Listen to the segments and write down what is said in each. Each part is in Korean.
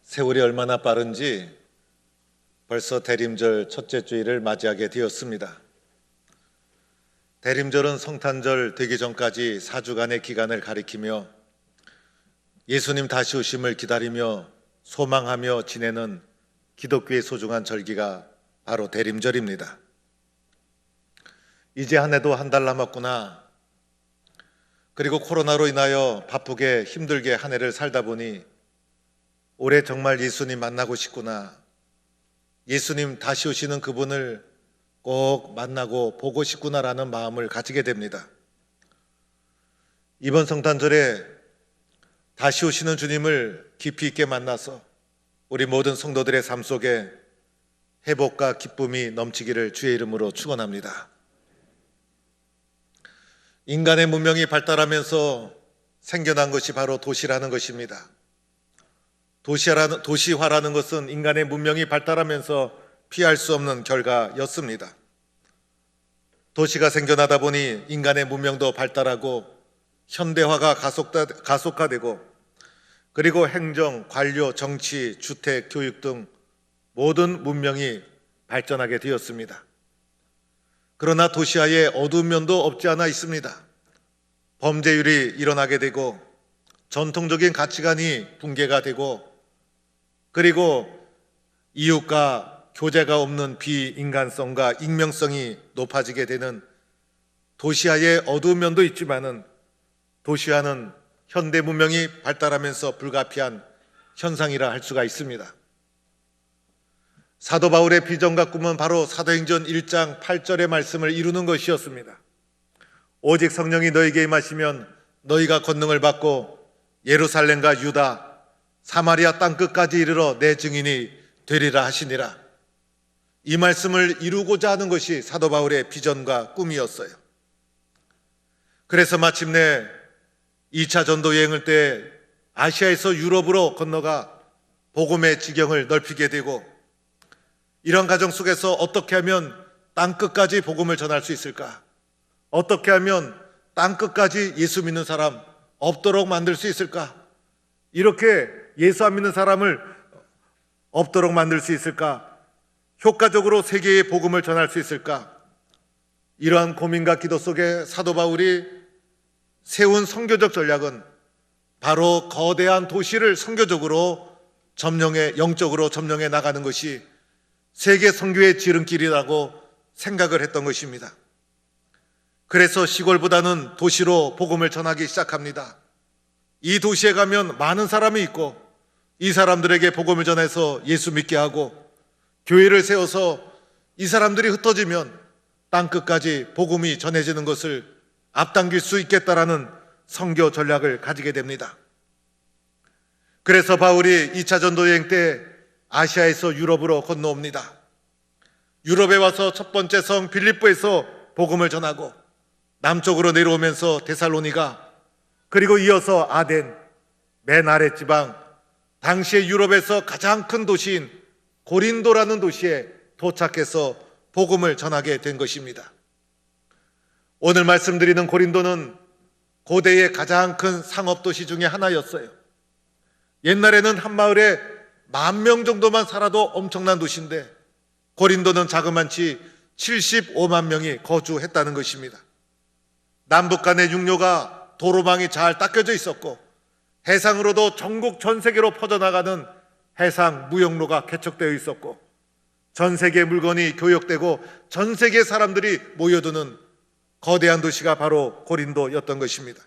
세월이 얼마나 빠른지 벌써 대림절 첫째 주일을 맞이하게 되었습니다. 대림절은 성탄절 되기 전까지 4주간의 기간을 가리키며 예수님 다시 오심을 기다리며 소망하며 지내는 기독교의 소중한 절기가 바로 대림절입니다. 이제 한 해도 한 달 남았구나. 그리고 코로나로 인하여 바쁘게 힘들게 한 해를 살다 보니 올해 정말 예수님 만나고 싶구나. 예수님 다시 오시는 그분을 꼭 만나고 보고 싶구나라는 마음을 가지게 됩니다. 이번 성탄절에 다시 오시는 주님을 깊이 있게 만나서 우리 모든 성도들의 삶 속에 회복과 기쁨이 넘치기를 주의 이름으로 축원합니다. 인간의 문명이 발달하면서 생겨난 것이 바로 도시라는 것입니다. 도시화라는 것은 인간의 문명이 발달하면서 피할 수 없는 결과였습니다. 도시가 생겨나다 보니 인간의 문명도 발달하고 현대화가 가속화되고 그리고 행정, 관료, 정치, 주택, 교육 등 모든 문명이 발전하게 되었습니다. 그러나 도시화의 어두운 면도 없지 않아 있습니다. 범죄율이 일어나게 되고 전통적인 가치관이 붕괴가 되고 그리고 이웃과 교제가 없는 비인간성과 익명성이 높아지게 되는 도시화의 어두운 면도 있지만은 도시화는 현대 문명이 발달하면서 불가피한 현상이라 할 수가 있습니다. 사도 바울의 비전과 꿈은 바로 사도행전 1장 8절의 말씀을 이루는 것이었습니다. 오직 성령이 너에게 임하시면 너희가 권능을 받고 예루살렘과 유다, 사마리아 땅끝까지 이르러 내 증인이 되리라 하시니라. 이 말씀을 이루고자 하는 것이 사도 바울의 비전과 꿈이었어요. 그래서 마침내 2차 전도 여행을 때 아시아에서 유럽으로 건너가 복음의 지경을 넓히게 되고 이런 과정 속에서 어떻게 하면 땅끝까지 복음을 전할 수 있을까? 어떻게 하면 땅끝까지 예수 믿는 사람 없도록 만들 수 있을까? 이렇게 예수 안 믿는 사람을 없도록 만들 수 있을까? 효과적으로 세계의 복음을 전할 수 있을까? 이러한 고민과 기도 속에 사도 바울이 세운 선교적 전략은 바로 거대한 도시를 선교적으로 영적으로 점령해 나가는 것이 세계 선교의 지름길이라고 생각을 했던 것입니다. 그래서 시골보다는 도시로 복음을 전하기 시작합니다. 이 도시에 가면 많은 사람이 있고 이 사람들에게 복음을 전해서 예수 믿게 하고 교회를 세워서 이 사람들이 흩어지면 땅끝까지 복음이 전해지는 것을 앞당길 수 있겠다라는 선교 전략을 가지게 됩니다. 그래서 바울이 2차 전도 여행 때 아시아에서 유럽으로 건너옵니다. 유럽에 와서 첫 번째 성 빌립보에서 복음을 전하고 남쪽으로 내려오면서 데살로니가 그리고 이어서 아덴, 맨 아래 지방, 당시의 유럽에서 가장 큰 도시인 고린도라는 도시에 도착해서 복음을 전하게 된 것입니다. 오늘 말씀드리는 고린도는 고대의 가장 큰 상업도시 중에 하나였어요. 옛날에는 한 마을에 10,000명 정도만 살아도 엄청난 도시인데 고린도는 자그만치 75만 명이 거주했다는 것입니다. 남북 간의 육로가 도로망이 잘 닦여져 있었고 해상으로도 전국 전 세계로 퍼져나가는 해상 무역로가 개척되어 있었고 전 세계 물건이 교역되고 전 세계 사람들이 모여드는 거대한 도시가 바로 고린도였던 것입니다.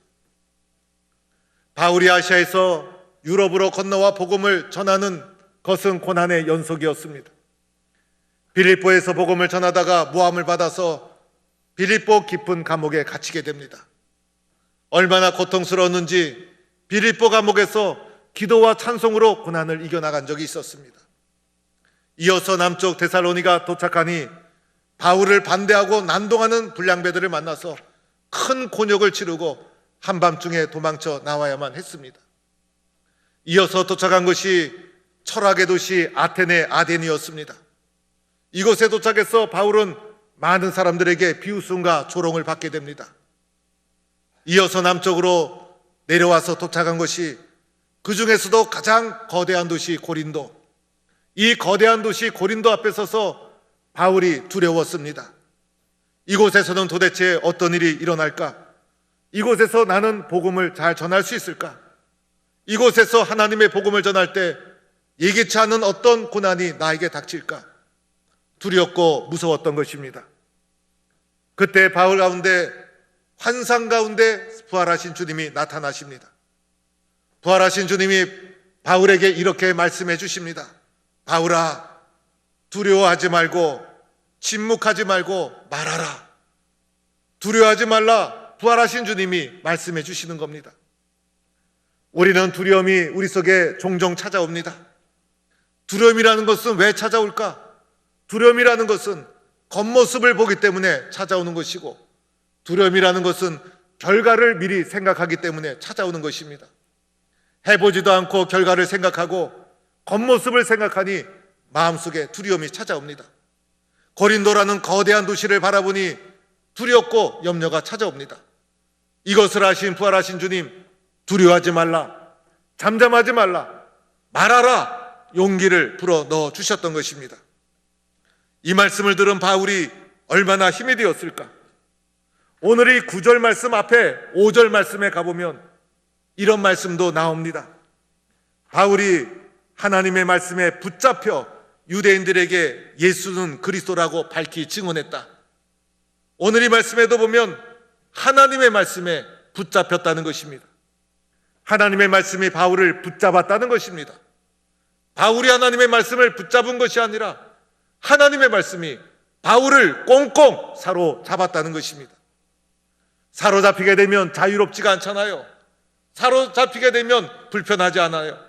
바울이 아시아에서 유럽으로 건너와 복음을 전하는 것은 고난의 연속이었습니다. 빌립보에서 복음을 전하다가 모함을 받아서 빌립보 깊은 감옥에 갇히게 됩니다. 얼마나 고통스러웠는지 빌립보 감옥에서 기도와 찬송으로 고난을 이겨나간 적이 있었습니다. 이어서 남쪽 데살로니가 도착하니 바울을 반대하고 난동하는 불량배들을 만나서 큰 곤욕을 치르고 한밤중에 도망쳐 나와야만 했습니다. 이어서 도착한 것이 철학의 도시 아덴이었습니다. 이곳에 도착해서 바울은 많은 사람들에게 비웃음과 조롱을 받게 됩니다. 이어서 남쪽으로 내려와서 도착한 것이 그 중에서도 가장 거대한 도시 고린도, 이 거대한 도시 고린도 앞에 서서 바울이 두려웠습니다. 이곳에서는 도대체 어떤 일이 일어날까? 이곳에서 나는 복음을 잘 전할 수 있을까? 이곳에서 하나님의 복음을 전할 때 예기치 않은 어떤 고난이 나에게 닥칠까? 두렵고 무서웠던 것입니다. 그때 바울 가운데, 환상 가운데 부활하신 주님이 나타나십니다. 부활하신 주님이 바울에게 이렇게 말씀해 주십니다. 바울아, 두려워하지 말고 침묵하지 말고 말하라. 두려워하지 말라. 부활하신 주님이 말씀해 주시는 겁니다. 우리는 두려움이 우리 속에 종종 찾아옵니다. 두려움이라는 것은 왜 찾아올까? 두려움이라는 것은 겉모습을 보기 때문에 찾아오는 것이고, 두려움이라는 것은 결과를 미리 생각하기 때문에 찾아오는 것입니다. 해보지도 않고 결과를 생각하고 겉모습을 생각하니 마음속에 두려움이 찾아옵니다. 고린도라는 거대한 도시를 바라보니 두렵고 염려가 찾아옵니다. 이것을 아신 부활하신 주님, 두려워하지 말라, 잠잠하지 말라, 말하라, 용기를 불어 넣어 주셨던 것입니다. 이 말씀을 들은 바울이 얼마나 힘이 되었을까? 오늘 이 9절 말씀 앞에 5절 말씀에 가보면 이런 말씀도 나옵니다. 바울이 하나님의 말씀에 붙잡혀 유대인들에게 예수는 그리스도라고 밝히 증언했다. 오늘 이 말씀에도 보면 하나님의 말씀에 붙잡혔다는 것입니다. 하나님의 말씀이 바울을 붙잡았다는 것입니다. 바울이 하나님의 말씀을 붙잡은 것이 아니라 하나님의 말씀이 바울을 꽁꽁 사로잡았다는 것입니다. 사로잡히게 되면 자유롭지가 않잖아요. 사로잡히게 되면 불편하지 않아요.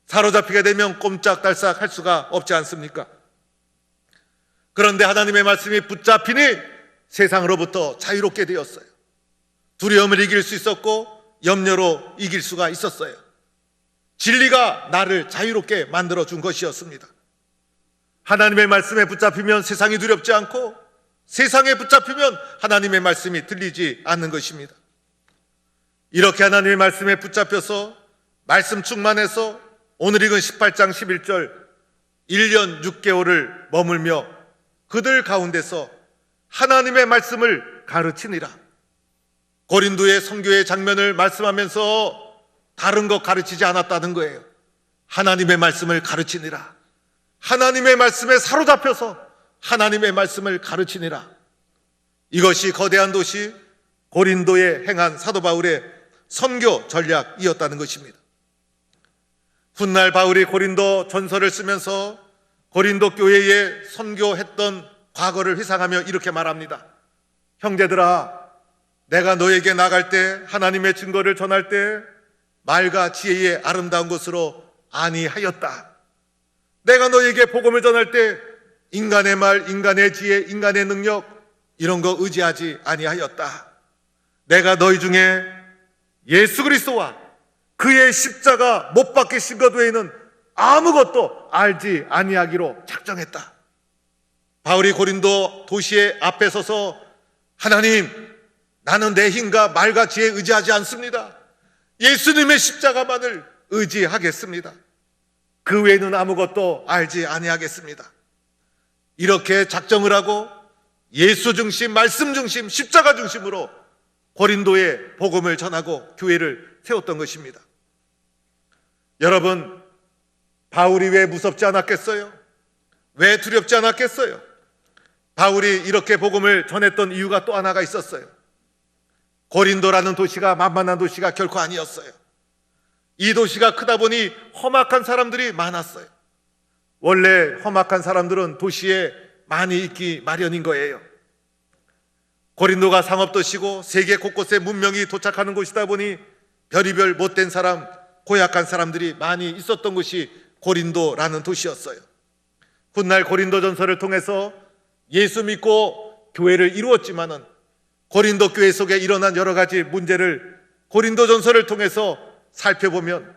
사로잡히게 되면 꼼짝달싹 할 수가 없지 않습니까? 그런데 하나님의 말씀이 붙잡히니 세상으로부터 자유롭게 되었어요. 두려움을 이길 수 있었고 염려로 이길 수가 있었어요. 진리가 나를 자유롭게 만들어준 것이었습니다. 하나님의 말씀에 붙잡히면 세상이 두렵지 않고, 세상에 붙잡히면 하나님의 말씀이 들리지 않는 것입니다. 이렇게 하나님의 말씀에 붙잡혀서 말씀 충만해서 오늘 읽은 18장 11절 1년 6개월을 머물며 그들 가운데서 하나님의 말씀을 가르치니라. 고린도의 선교의 장면을 말씀하면서 다른 것 가르치지 않았다는 거예요. 하나님의 말씀을 가르치니라. 하나님의 말씀에 사로잡혀서 하나님의 말씀을 가르치니라. 이것이 거대한 도시 고린도에 행한 사도 바울의 선교 전략이었다는 것입니다. 훗날 바울이 고린도 전서를 쓰면서 고린도 교회에 선교했던 과거를 회상하며 이렇게 말합니다. 형제들아, 내가 너에게 나갈 때, 하나님의 증거를 전할 때 말과 지혜의 아름다운 것으로 아니하였다. 내가 너에게 복음을 전할 때 인간의 말, 인간의 지혜, 인간의 능력 이런 거 의지하지 아니하였다. 내가 너희 중에 예수 그리스도와 그의 십자가 못 박히신 것 외에는 아무것도 알지 아니하기로 작정했다. 바울이 고린도 도시의 앞에 서서 하나님, 나는 내 힘과 말과 지혜에 의지하지 않습니다. 예수님의 십자가만을 의지하겠습니다. 그 외에는 아무것도 알지 아니하겠습니다. 이렇게 작정을 하고 예수 중심, 말씀 중심, 십자가 중심으로 고린도에 복음을 전하고 교회를 세웠던 것입니다. 여러분, 바울이 왜 무섭지 않았겠어요? 왜 두렵지 않았겠어요? 바울이 이렇게 복음을 전했던 이유가 또 하나가 있었어요. 고린도라는 도시가 만만한 도시가 결코 아니었어요. 이 도시가 크다 보니 험악한 사람들이 많았어요. 원래 험악한 사람들은 도시에 많이 있기 마련인 거예요. 고린도가 상업도시고 세계 곳곳에 문명이 도착하는 곳이다 보니 별의별 못된 사람, 고약한 사람들이 많이 있었던 곳이 고린도라는 도시였어요. 훗날 고린도전서를 통해서 예수 믿고 교회를 이루었지만은 고린도 교회 속에 일어난 여러 가지 문제를 고린도전서를 통해서 살펴보면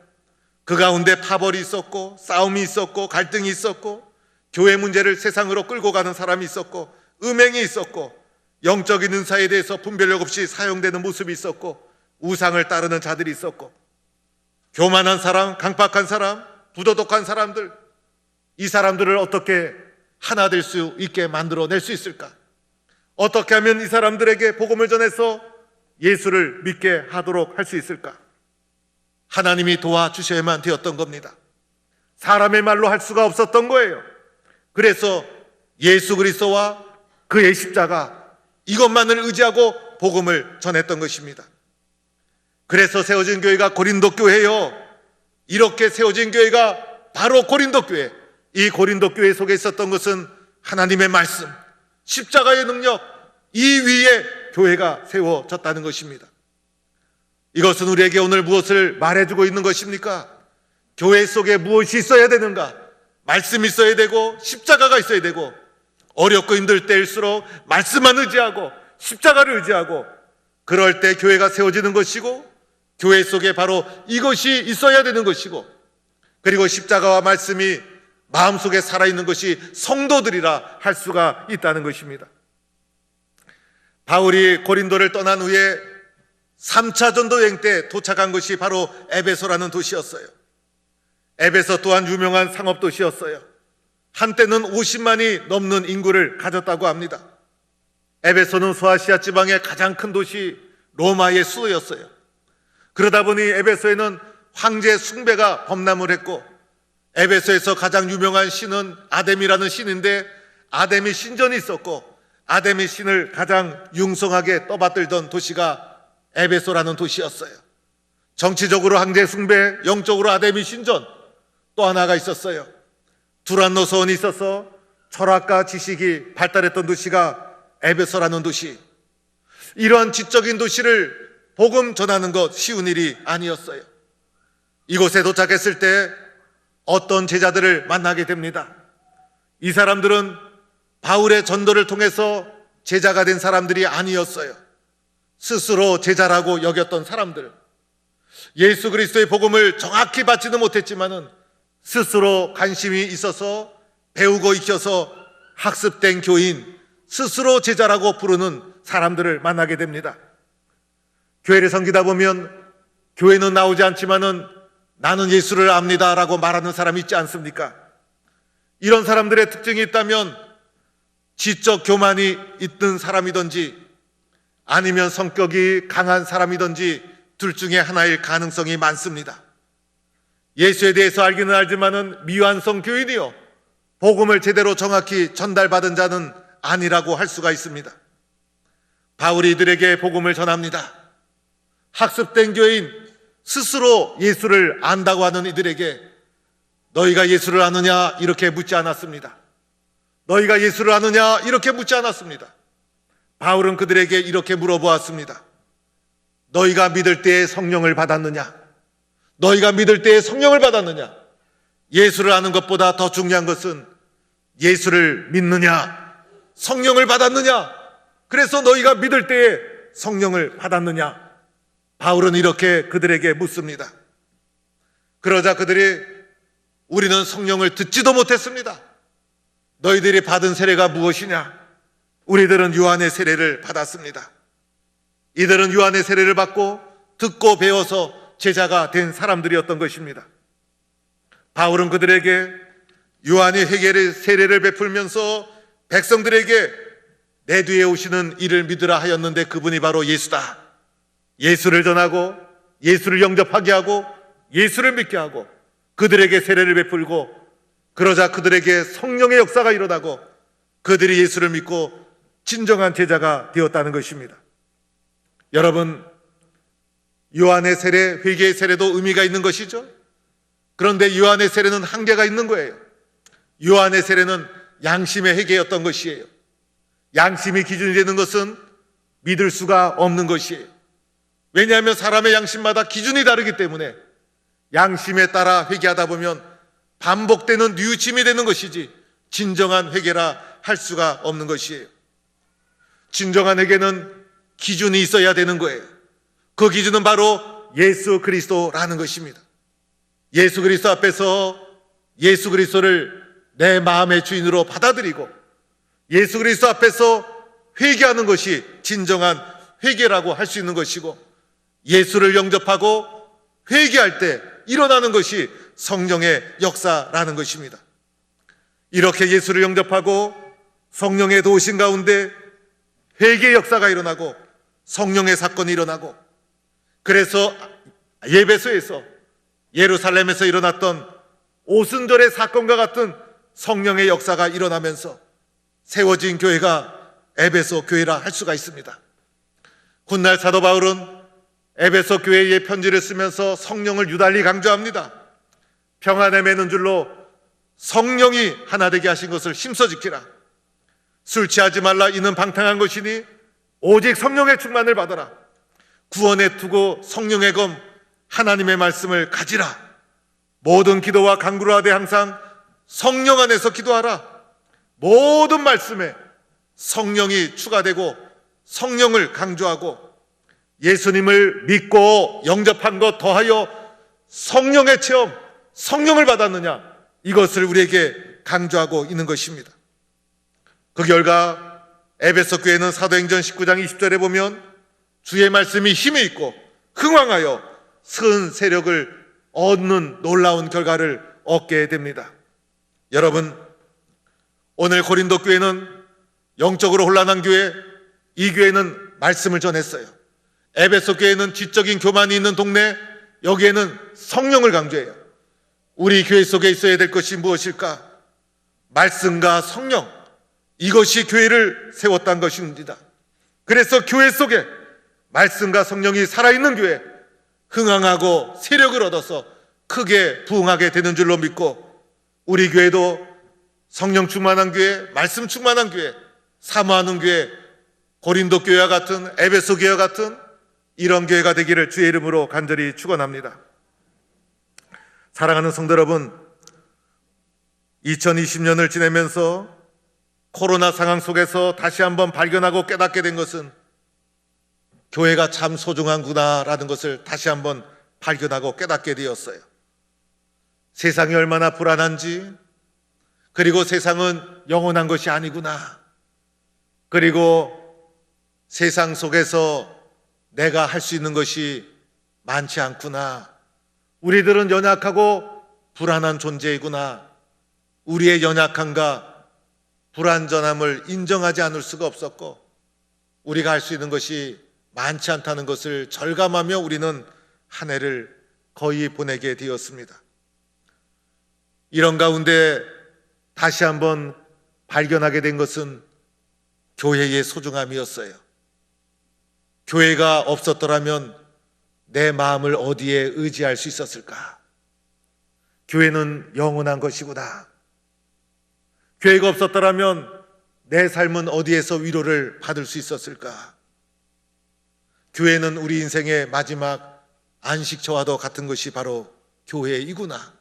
그 가운데 파벌이 있었고, 싸움이 있었고, 갈등이 있었고, 교회 문제를 세상으로 끌고 가는 사람이 있었고, 음행이 있었고, 영적인 은사에 대해서 분별력 없이 사용되는 모습이 있었고, 우상을 따르는 자들이 있었고, 교만한 사람, 강팍한 사람, 부도덕한 사람들, 이 사람들을 어떻게 하나 될 수 있게 만들어낼 수 있을까? 어떻게 하면 이 사람들에게 복음을 전해서 예수를 믿게 하도록 할 수 있을까? 하나님이 도와주셔야만 되었던 겁니다. 사람의 말로 할 수가 없었던 거예요. 그래서 예수 그리스도와 그의 십자가, 이것만을 의지하고 복음을 전했던 것입니다. 그래서 세워진 교회가 고린도 교회요. 이렇게 세워진 교회가 바로 고린도 교회. 이 고린도 교회 속에 있었던 것은 하나님의 말씀, 십자가의 능력, 이 위에 교회가 세워졌다는 것입니다. 이것은 우리에게 오늘 무엇을 말해주고 있는 것입니까? 교회 속에 무엇이 있어야 되는가? 말씀이 있어야 되고 십자가가 있어야 되고, 어렵고 힘들 때일수록 말씀만 의지하고 십자가를 의지하고, 그럴 때 교회가 세워지는 것이고, 교회 속에 바로 이것이 있어야 되는 것이고, 그리고 십자가와 말씀이 마음속에 살아있는 것이 성도들이라 할 수가 있다는 것입니다. 바울이 고린도를 떠난 후에 3차 전도 여행 때 도착한 것이 바로 에베소라는 도시였어요. 에베소 또한 유명한 상업도시였어요. 한때는 50만이 넘는 인구를 가졌다고 합니다. 에베소는 소아시아 지방의 가장 큰 도시 로마의 수도였어요. 그러다 보니 에베소에는 황제 숭배가 범람을 했고, 에베소에서 가장 유명한 신은 아데미라는 신인데, 아데미 신전이 있었고, 아데미 신을 가장 융성하게 떠받들던 도시가 에베소라는 도시였어요. 정치적으로 황제 숭배, 영적으로 아데미 신전, 또 하나가 있었어요. 두란노 서원이 있어서 철학과 지식이 발달했던 도시가 에베소라는 도시. 이러한 지적인 도시를 복음 전하는 것 쉬운 일이 아니었어요. 이곳에 도착했을 때 어떤 제자들을 만나게 됩니다. 이 사람들은 바울의 전도를 통해서 제자가 된 사람들이 아니었어요. 스스로 제자라고 여겼던 사람들, 예수 그리스도의 복음을 정확히 받지는 못했지만은 스스로 관심이 있어서 배우고 익혀서 학습된 교인, 스스로 제자라고 부르는 사람들을 만나게 됩니다. 교회를 섬기다 보면 교회는 나오지 않지만은 나는 예수를 압니다 라고 말하는 사람이 있지 않습니까? 이런 사람들의 특징이 있다면 지적 교만이 있는 사람이든지 아니면 성격이 강한 사람이든지 둘 중에 하나일 가능성이 많습니다. 예수에 대해서 알기는 알지만은 미완성 교인이요, 복음을 제대로 정확히 전달받은 자는 아니라고 할 수가 있습니다. 바울이 이들에게 복음을 전합니다. 학습된 교인, 스스로 예수를 안다고 하는 이들에게 너희가 예수를 아느냐 이렇게 묻지 않았습니다. 너희가 예수를 아느냐 이렇게 묻지 않았습니다. 바울은 그들에게 이렇게 물어보았습니다. 너희가 믿을 때에 성령을 받았느냐? 너희가 믿을 때에 성령을 받았느냐? 예수를 아는 것보다 더 중요한 것은 예수를 믿느냐, 성령을 받았느냐? 그래서 너희가 믿을 때에 성령을 받았느냐? 바울은 이렇게 그들에게 묻습니다. 그러자 그들이 우리는 성령을 듣지도 못했습니다. 너희들이 받은 세례가 무엇이냐? 우리들은 요한의 세례를 받았습니다. 이들은 요한의 세례를 받고 듣고 배워서 제자가 된 사람들이었던 것입니다. 바울은 그들에게 요한이 회개의 세례를 베풀면서 백성들에게 내 뒤에 오시는 이를 믿으라 하였는데 그분이 바로 예수다. 예수를 전하고 예수를 영접하게 하고 예수를 믿게 하고 그들에게 세례를 베풀고, 그러자 그들에게 성령의 역사가 일어나고 그들이 예수를 믿고 진정한 제자가 되었다는 것입니다. 여러분, 요한의 세례, 회개의 세례도 의미가 있는 것이죠. 그런데 요한의 세례는 한계가 있는 거예요. 요한의 세례는 양심의 회개였던 것이에요. 양심이 기준이 되는 것은 믿을 수가 없는 것이에요. 왜냐하면 사람의 양심마다 기준이 다르기 때문에 양심에 따라 회개하다 보면 반복되는 뉘우침이 되는 것이지 진정한 회개라 할 수가 없는 것이에요. 진정한 회개는 기준이 있어야 되는 거예요. 그 기준은 바로 예수 그리스도라는 것입니다. 예수 그리스도 앞에서 예수 그리스도를 내 마음의 주인으로 받아들이고 예수 그리스도 앞에서 회개하는 것이 진정한 회개라고 할 수 있는 것이고, 예수를 영접하고 회개할 때 일어나는 것이 성령의 역사라는 것입니다. 이렇게 예수를 영접하고 성령의 도우심 가운데 회개의 역사가 일어나고 성령의 사건이 일어나고, 그래서 예배소에서, 예루살렘에서 일어났던 오순절의 사건과 같은 성령의 역사가 일어나면서 세워진 교회가 에베소 교회라 할 수가 있습니다. 훗날 사도 바울은 에베소 교회에 편지를 쓰면서 성령을 유달리 강조합니다. 평안에 매는 줄로 성령이 하나 되게 하신 것을 힘써 지키라. 술 취하지 말라. 이는 방탕한 것이니 오직 성령의 충만을 받아라. 구원에 투고 성령의 검 하나님의 말씀을 가지라. 모든 기도와 간구를 하되 항상 성령 안에서 기도하라. 모든 말씀에 성령이 추가되고 성령을 강조하고 예수님을 믿고 영접한 것 더하여 성령의 체험, 성령을 받았느냐, 이것을 우리에게 강조하고 있는 것입니다. 그 결과 에베소 교회는 사도행전 19장 20절에 보면 주의 말씀이 힘이 있고 흥왕하여 큰 세력을 얻는 놀라운 결과를 얻게 됩니다. 여러분, 오늘 고린도 교회는 영적으로 혼란한 교회, 이 교회는 말씀을 전했어요. 에베소 교회는 지적인 교만이 있는 동네, 여기에는 성령을 강조해요. 우리 교회 속에 있어야 될 것이 무엇일까? 말씀과 성령, 이것이 교회를 세웠다는 것입니다. 그래서 교회 속에 말씀과 성령이 살아있는 교회, 흥황하고 세력을 얻어서 크게 부흥하게 되는 줄로 믿고, 우리 교회도 성령 충만한 교회, 말씀 충만한 교회, 사모하는 교회, 고린도 교회와 같은, 에베소 교회와 같은 이런 교회가 되기를 주의 이름으로 간절히 축원합니다. 사랑하는 성도 여러분, 2020년을 지내면서 코로나 상황 속에서 다시 한번 발견하고 깨닫게 된 것은 교회가 참 소중한구나라는 것을 다시 한번 발견하고 깨닫게 되었어요. 세상이 얼마나 불안한지, 그리고 세상은 영원한 것이 아니구나, 그리고 세상 속에서 내가 할 수 있는 것이 많지 않구나, 우리들은 연약하고 불안한 존재이구나, 우리의 연약함과 불완전함을 인정하지 않을 수가 없었고 우리가 할 수 있는 것이 많지 않다는 것을 절감하며 우리는 한 해를 거의 보내게 되었습니다. 이런 가운데 다시 한번 발견하게 된 것은 교회의 소중함이었어요. 교회가 없었더라면 내 마음을 어디에 의지할 수 있었을까? 교회는 영원한 것이구나. 교회가 없었더라면 내 삶은 어디에서 위로를 받을 수 있었을까? 교회는 우리 인생의 마지막 안식처와도 같은 것이 바로 교회이구나.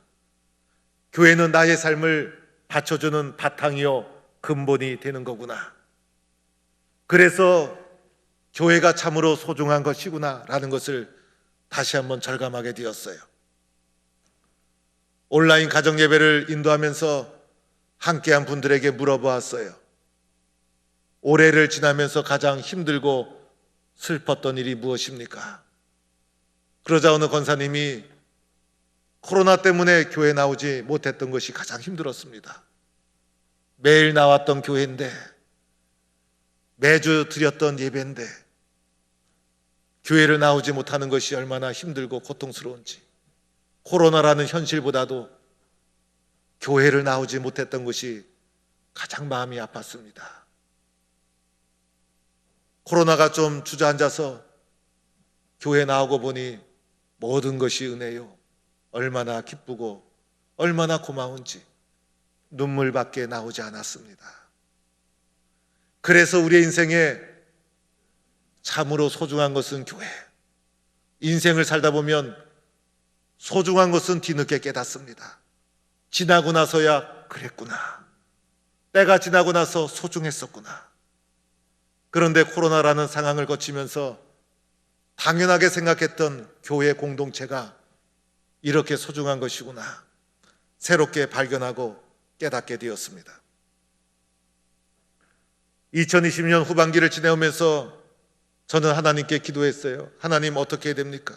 교회는 나의 삶을 받쳐주는 바탕이요 근본이 되는 거구나. 그래서 교회가 참으로 소중한 것이구나 라는 것을 다시 한번 절감하게 되었어요. 온라인 가정예배를 인도하면서 함께한 분들에게 물어보았어요. 올해를 지나면서 가장 힘들고 슬펐던 일이 무엇입니까? 그러자 어느 권사님이 코로나 때문에 교회 나오지 못했던 것이 가장 힘들었습니다. 매일 나왔던 교회인데, 매주 드렸던 예배인데 교회를 나오지 못하는 것이 얼마나 힘들고 고통스러운지, 코로나라는 현실보다도 교회를 나오지 못했던 것이 가장 마음이 아팠습니다. 코로나가 좀 주저앉아서 교회 나오고 보니 모든 것이 은혜요, 얼마나 기쁘고 얼마나 고마운지 눈물밖에 나오지 않았습니다. 그래서 우리의 인생에 참으로 소중한 것은 교회. 인생을 살다 보면 소중한 것은 뒤늦게 깨닫습니다. 지나고 나서야 그랬구나, 때가 지나고 나서 소중했었구나. 그런데 코로나라는 상황을 거치면서 당연하게 생각했던 교회 공동체가 이렇게 소중한 것이구나, 새롭게 발견하고 깨닫게 되었습니다. 2020년 후반기를 지내오면서 저는 하나님께 기도했어요. 하나님, 어떻게 해야 됩니까?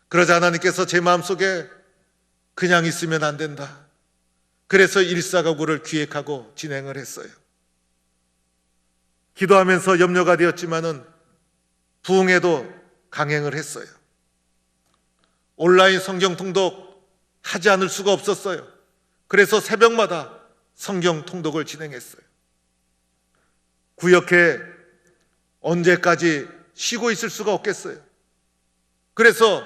그러자 하나님께서 제 마음속에 그냥 있으면 안 된다. 그래서 일사가구를 기획하고 진행을 했어요. 기도하면서 염려가 되었지만은 부흥회도 강행을 했어요. 온라인 성경 통독 하지 않을 수가 없었어요. 그래서 새벽마다 성경 통독을 진행했어요. 구역회 언제까지 쉬고 있을 수가 없겠어요. 그래서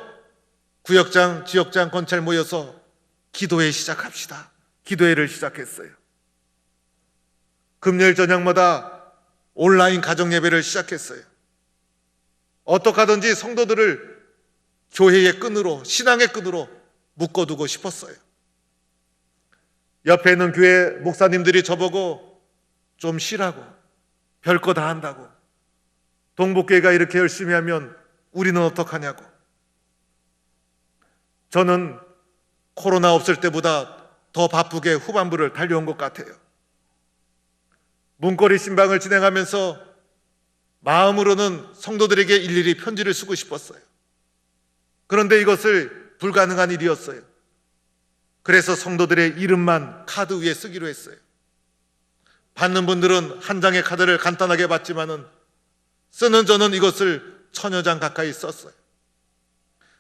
구역장, 지역장, 권찰 모여서 기도회 시작합시다. 기도회를 시작했어요. 금요일 저녁마다 온라인 가정예배를 시작했어요. 어떻게 하든지 성도들을 교회의 끈으로, 신앙의 끈으로 묶어두고 싶었어요. 옆에 있는 교회 목사님들이 저보고 좀 쉬라고, 별거 다 한다고, 동북교회가 이렇게 열심히 하면 우리는 어떡하냐고. 저는 코로나 없을 때보다 더 바쁘게 후반부를 달려온 것 같아요. 문고리 신방을 진행하면서 마음으로는 성도들에게 일일이 편지를 쓰고 싶었어요. 그런데 이것을 불가능한 일이었어요. 그래서 성도들의 이름만 카드 위에 쓰기로 했어요. 받는 분들은 한 장의 카드를 간단하게 받지만은 쓰는 저는 이것을 1000여 장 가까이 썼어요.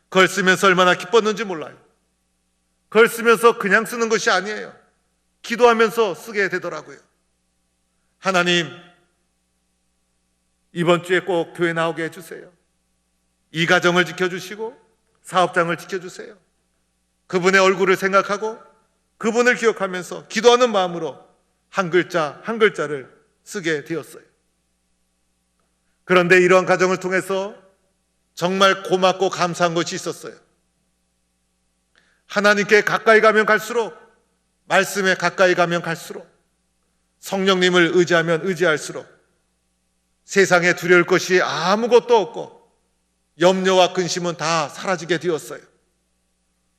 그걸 쓰면서 얼마나 기뻤는지 몰라요. 그걸 쓰면서 그냥 쓰는 것이 아니에요. 기도하면서 쓰게 되더라고요. 하나님, 이번 주에 꼭 교회 나오게 해주세요. 이 가정을 지켜주시고 사업장을 지켜주세요. 그분의 얼굴을 생각하고 그분을 기억하면서 기도하는 마음으로 한 글자 한 글자를 쓰게 되었어요. 그런데 이러한 과정을 통해서 정말 고맙고 감사한 것이 있었어요. 하나님께 가까이 가면 갈수록, 말씀에 가까이 가면 갈수록, 성령님을 의지하면 의지할수록 세상에 두려울 것이 아무것도 없고 염려와 근심은 다 사라지게 되었어요.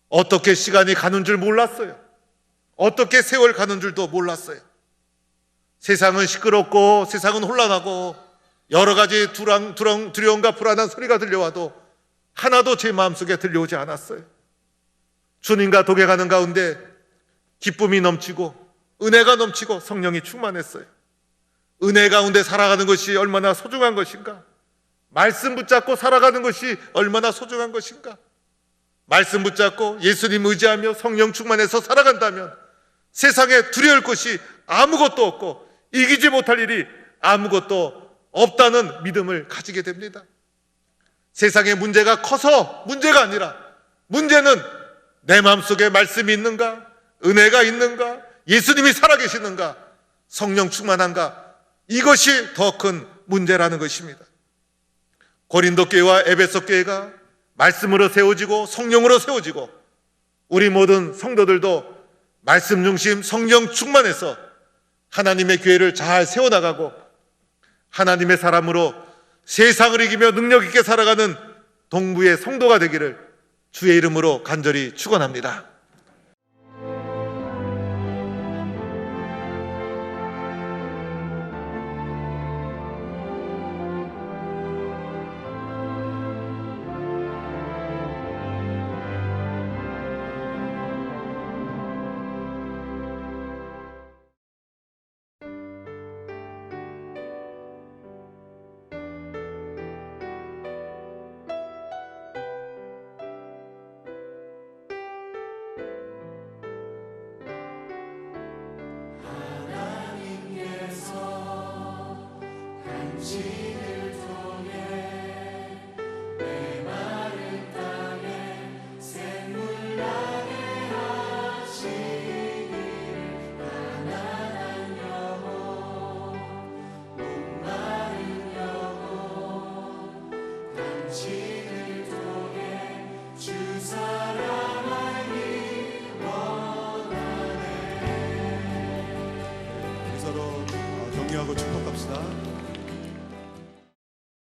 어떻게 시간이 가는 줄 몰랐어요. 어떻게 세월 가는 줄도 몰랐어요. 세상은 시끄럽고 세상은 혼란하고 여러 가지 두려움과 불안한 소리가 들려와도 하나도 제 마음속에 들려오지 않았어요. 주님과 동행하는 가운데 기쁨이 넘치고 은혜가 넘치고 성령이 충만했어요. 은혜 가운데 살아가는 것이 얼마나 소중한 것인가? 말씀 붙잡고 살아가는 것이 얼마나 소중한 것인가? 말씀 붙잡고 예수님 의지하며 성령 충만해서 살아간다면 세상에 두려울 것이 아무것도 없고 이기지 못할 일이 아무것도 없다는 믿음을 가지게 됩니다. 세상의 문제가 커서 문제가 아니라 문제는 내 마음속에 말씀이 있는가? 은혜가 있는가? 예수님이 살아계시는가? 성령 충만한가? 이것이 더 큰 문제라는 것입니다. 고린도 교회와 에베소 교회가 말씀으로 세워지고 성령으로 세워지고 우리 모든 성도들도 말씀 중심 성령 충만해서 하나님의 교회를 잘 세워나가고 하나님의 사람으로 세상을 이기며 능력 있게 살아가는 동부의 성도가 되기를 주의 이름으로 간절히 축원합니다. 서로 격려하고 축복합시다.